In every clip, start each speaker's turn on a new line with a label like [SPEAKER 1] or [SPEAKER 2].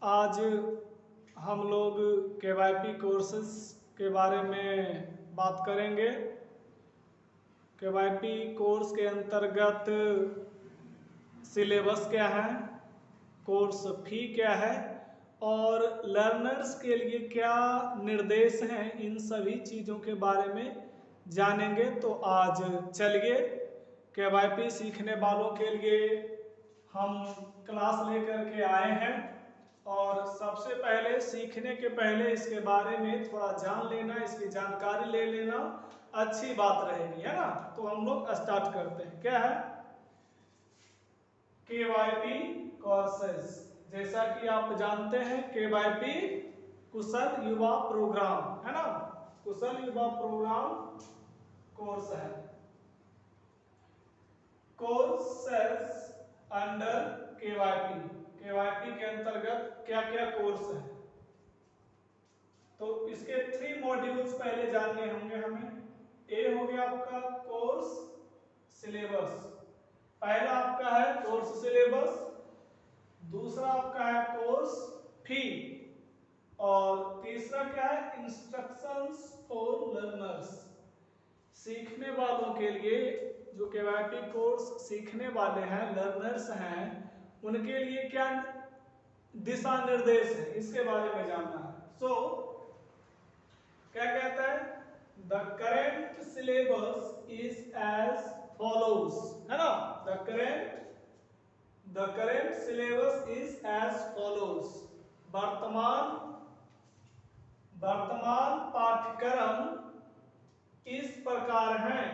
[SPEAKER 1] आज हम लोग KYP कोर्सेज के बारे में बात करेंगे। KYP कोर्स के अंतर्गत सिलेबस क्या है, कोर्स फी क्या है और लर्नर्स के लिए क्या निर्देश हैं, इन सभी चीज़ों के बारे में जानेंगे। तो आज चलिए KYP सीखने वालों के लिए हम क्लास लेकर के आए हैं और सबसे पहले सीखने के पहले इसके बारे में थोड़ा जान लेना, इसकी जानकारी ले लेना अच्छी बात रहेगी, है ना। तो हम लोग स्टार्ट करते हैं। क्या है KYP कोर्सेज? जैसा कि आप जानते हैं KYP कुशल युवा प्रोग्राम, है ना, कुशल युवा प्रोग्राम कोर्स है। कोर्सेज अंडर KYP के अंतर्गत क्या क्या कोर्स है, तो इसके 3 मॉड्यूल्स पहले जानने होंगे हमें। ए हो गया आपका कोर्स सिलेबस, पहला आपका है कोर्स सिलेबस, दूसरा आपका है कोर्स फी और तीसरा क्या है इंस्ट्रक्शंस फॉर लर्नर्स। सीखने वालों के लिए, जो KYP कोर्स सीखने वाले हैं, लर्नर्स हैं, उनके लिए क्या दिशा निर्देश है, इसके बारे में जानना है। सो क्या कहता है, the current syllabus is as follows, है ना। The current syllabus is as follows. वर्तमान पाठ्यक्रम इस प्रकार हैं,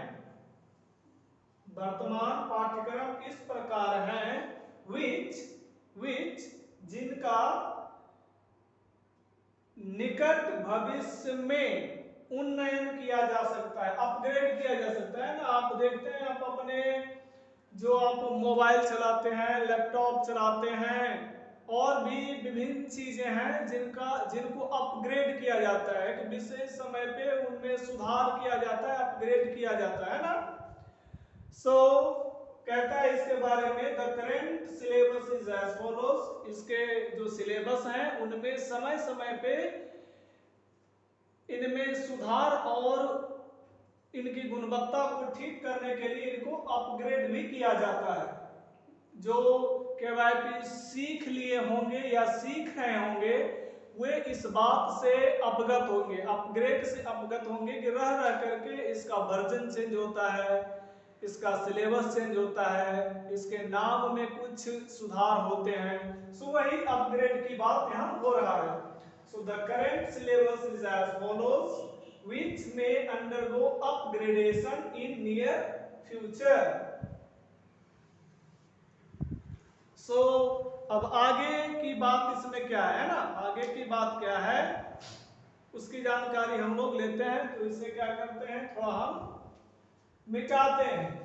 [SPEAKER 1] वर्तमान पाठ्यक्रम इस प्रकार हैं, which जिनका निकट भविष्य में उन्नयन किया जा सकता है, अपग्रेड किया जा सकता है ना। आप देखते हैं, आप अपने जो आप मोबाइल चलाते हैं, लैपटॉप चलाते हैं और भी विभिन्न चीजें हैं जिनको अपग्रेड किया जाता है, कि विशेष समय पे उनमें सुधार किया जाता है, अपग्रेड किया जाता है ना। सो कहता है इसके बारे में, the current syllabus is as follows. इसके जो सिलेबस हैं उनमें समय समय पे इनमें सुधार और इनकी गुणवत्ता को ठीक करने के लिए इनको अपग्रेड भी किया जाता है। जो KYP सीख लिए होंगे या सीख रहे होंगे वे इस बात से अवगत होंगे, अपग्रेड से अवगत होंगे कि रह रह करके इसका वर्जन चेंज होता है, इसका सिलेबस चेंज होता है, इसके नाम में कुछ सुधार होते हैं। सो वही अपग्रेड की बात यहाँ हो रहा है। So the current syllabus is as follows which may undergo upgradation in near future. So अब आगे की बात इसमें क्या है ना, आगे की बात क्या है उसकी जानकारी हम लोग लेते हैं। तो इसे क्या करते हैं, थोड़ा हम मिटाते हैं।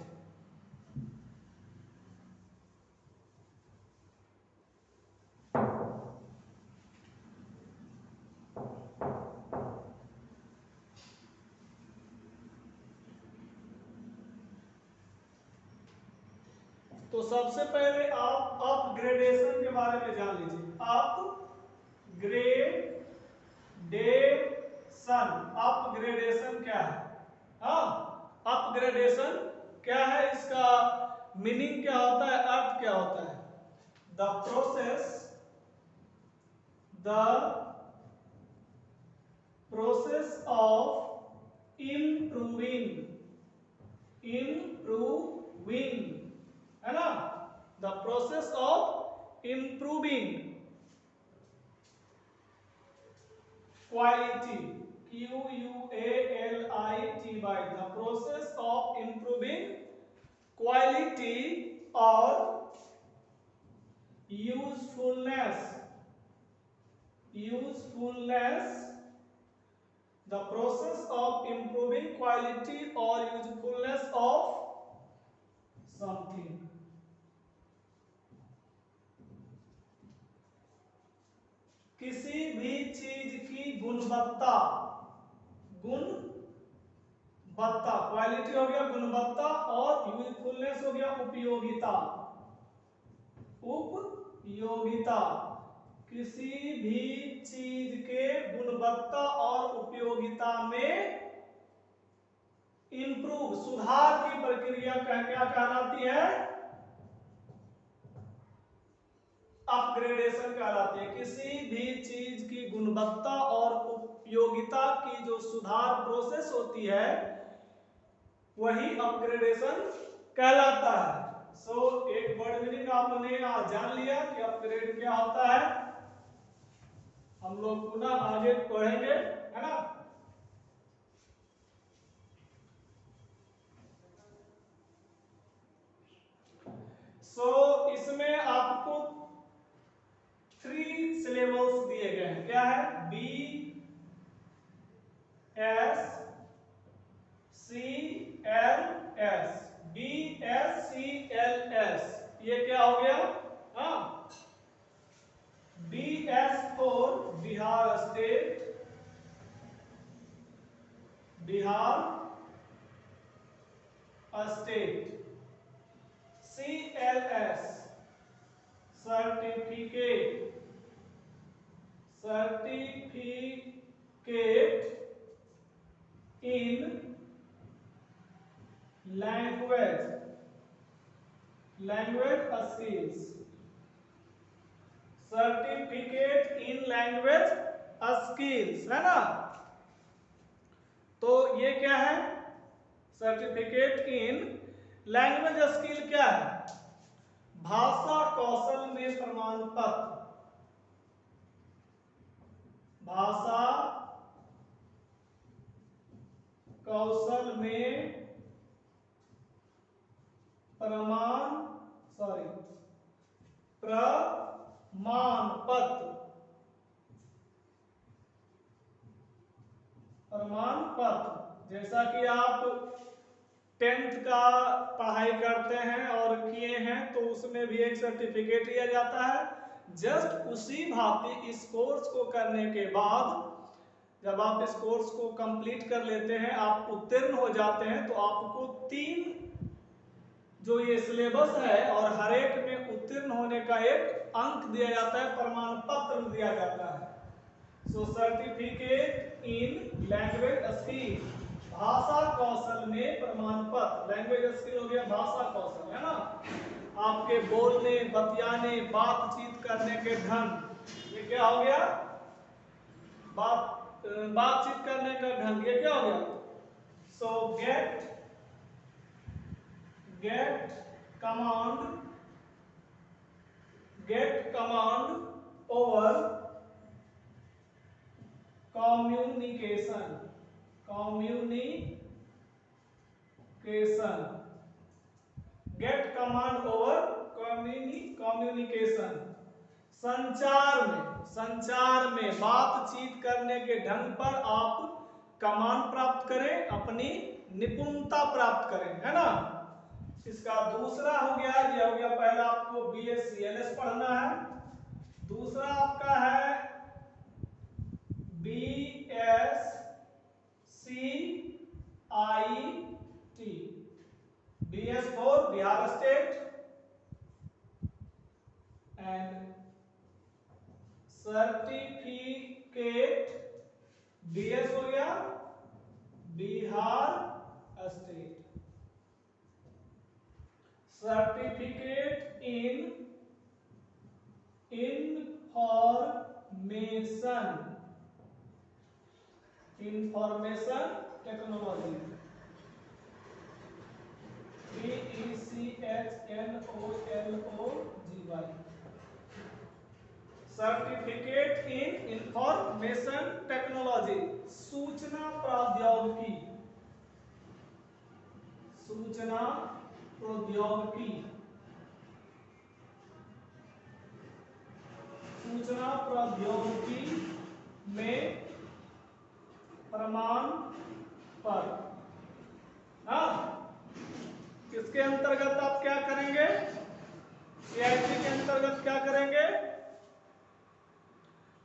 [SPEAKER 1] तो सबसे पहले आप अपग्रेडेशन के बारे में जान लीजिए। अपग्रेडेशन क्या है? हाँ, अपग्रेडेशन क्या है, इसका मीनिंग क्या होता है, अर्थ क्या होता है? द प्रोसेस ऑफ इम्प्रूविंग, है ना, the process of improving quality, QUALITY, the process of improving quality और usefulness, the process of improving quality or usefulness of something. किसी भी चीज की गुणवत्ता, क्वालिटी हो गया गुणवत्ता और यूजफुलनेस हो गया उपयोगिता। किसी भी चीज के गुणवत्ता और उपयोगिता में इंप्रूव, सुधार की प्रक्रिया क्या कहलाती है? अपग्रेडेशन कहलाती है। किसी भी चीज की गुणवत्ता और उपयोगिता की जो सुधार प्रोसेस होती है वही अपग्रेडेशन कहलाता है। सो एक वर्ड मीनिंग आपने जान लिया कि अपग्रेड क्या होता है। हम लोग पुनः आगे पढ़ेंगे, है ना। सो इसमें आपको 3 सिलेबल्स दिए गए हैं। क्या है? BSCLS, BSCLS, ये क्या हो गया? हाँ, BS for Bihar state, Bihar state, CLS certificate, certificate in language, language skills, certificate in language skills, है ना। तो ये क्या है? सर्टिफिकेट इन लैंग्वेज स्किल क्या है? भाषा कौशल में प्रमाण पत्र, भाषा कौशल में प्रमाण पत्र, प्रमाण पत्र। जैसा कि आप 10th का पढ़ाई करते हैं और किए हैं तो उसमें भी एक सर्टिफिकेट लिया जाता है। जस्ट उसी भांति इस कोर्स को करने के बाद जब आप इस कोर्स को कंप्लीट कर लेते हैं, आप उत्तीर्ण हो जाते हैं, तो आपको 3 जो ये सिलेबस है और हर एक में उत्तीर्ण होने का एक अंक दिया जाता है, प्रमाण पत्र दिया जाता है। सो सर्टिफिकेट इन लैंग्वेज स्किल, भाषा कौशल में प्रमाण पत्र। लैंग्वेज स्किल हो गया भाषा कौशल, है ना। आपके बोलने, बतियाने, बातचीत करने के ढंग, ये क्या हो गया? बातचीत करने का ढंग, ये क्या हो गया? सो get command over communication, get command over communication, संचार में बातचीत करने के ढंग पर आप कमांड प्राप्त करें, अपनी निपुणता प्राप्त करें, है ना। इसका दूसरा हो गया, ये हो गया पहला आपको BSCLS पढ़ना है। दूसरा आपका है BSCIT, BS for Bihar state and certificate, BS हो गया Bihar state, certificate in information technology, PECHNOLOGY, certificate in information technology, सूचना प्रौद्योगिकी, सूचना प्रौद्योगिकी, सूचना प्रौद्योगिकी में प्रमाण पत्र। हाँ, किसके अंतर्गत आप क्या करेंगे? CIT के अंतर्गत क्या करेंगे?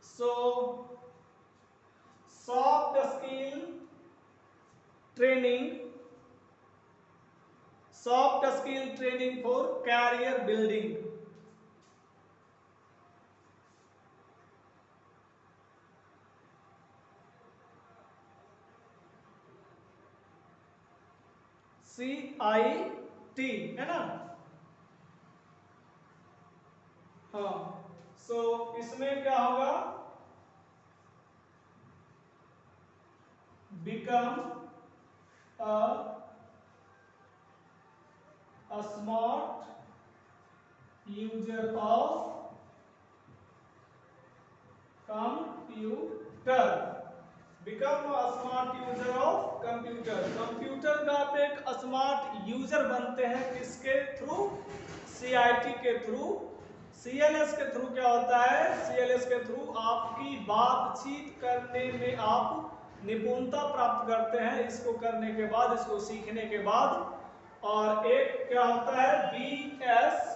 [SPEAKER 1] So soft skill training for career building, CIT है ना। हाँ, सो इसमें क्या होगा, become a smart user of computer, become a smart user of computer। Computer का आप एक स्मार्ट यूजर बनते हैं, किसके थ्रू, CIT के थ्रू। CLS के थ्रू क्या होता है, CLS के थ्रू आपकी बातचीत करने में आप निपुणता प्राप्त करते हैं, इसको करने के बाद, इसको सीखने के बाद। और एक क्या होता है, BS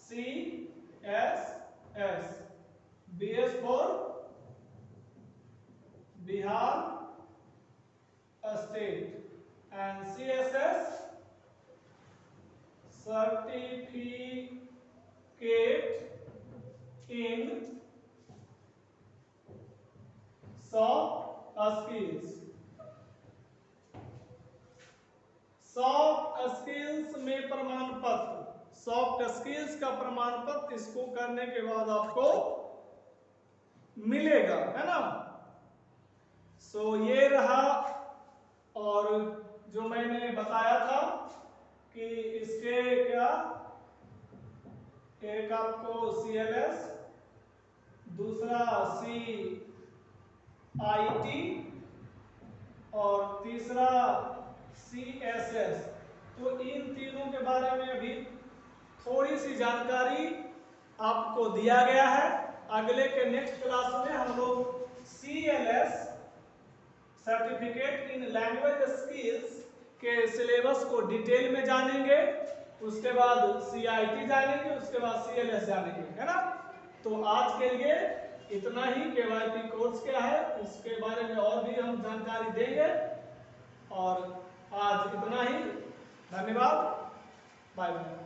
[SPEAKER 1] CSS, BS for Bihar State and CSS Certificate in Soft Skills। Soft skills में प्रमाण पत्र, सॉफ्ट स्किल्स का प्रमाण पत्र इसको करने के बाद आपको मिलेगा, है ना। सो ये रहा। और जो मैंने बताया था कि इसके क्या, एक आपको CLS, दूसरा CIT और तीसरा CSS। तो इन तीनों के बारे में अभी थोड़ी सी जानकारी आपको दिया गया है। अगले के नेक्स्ट क्लास में हम लोग CLS certificate in language skills के सिलेबस को डिटेल में जानेंगे, उसके बाद CIT जानेंगे, उसके बाद CLS जानेंगे, है ना। तो आज के लिए इतना ही। KYP कोर्स क्या है उसके बारे में और भी हम जानकारी देंगे। और आज इतना ही, धन्यवाद, बाय बाय।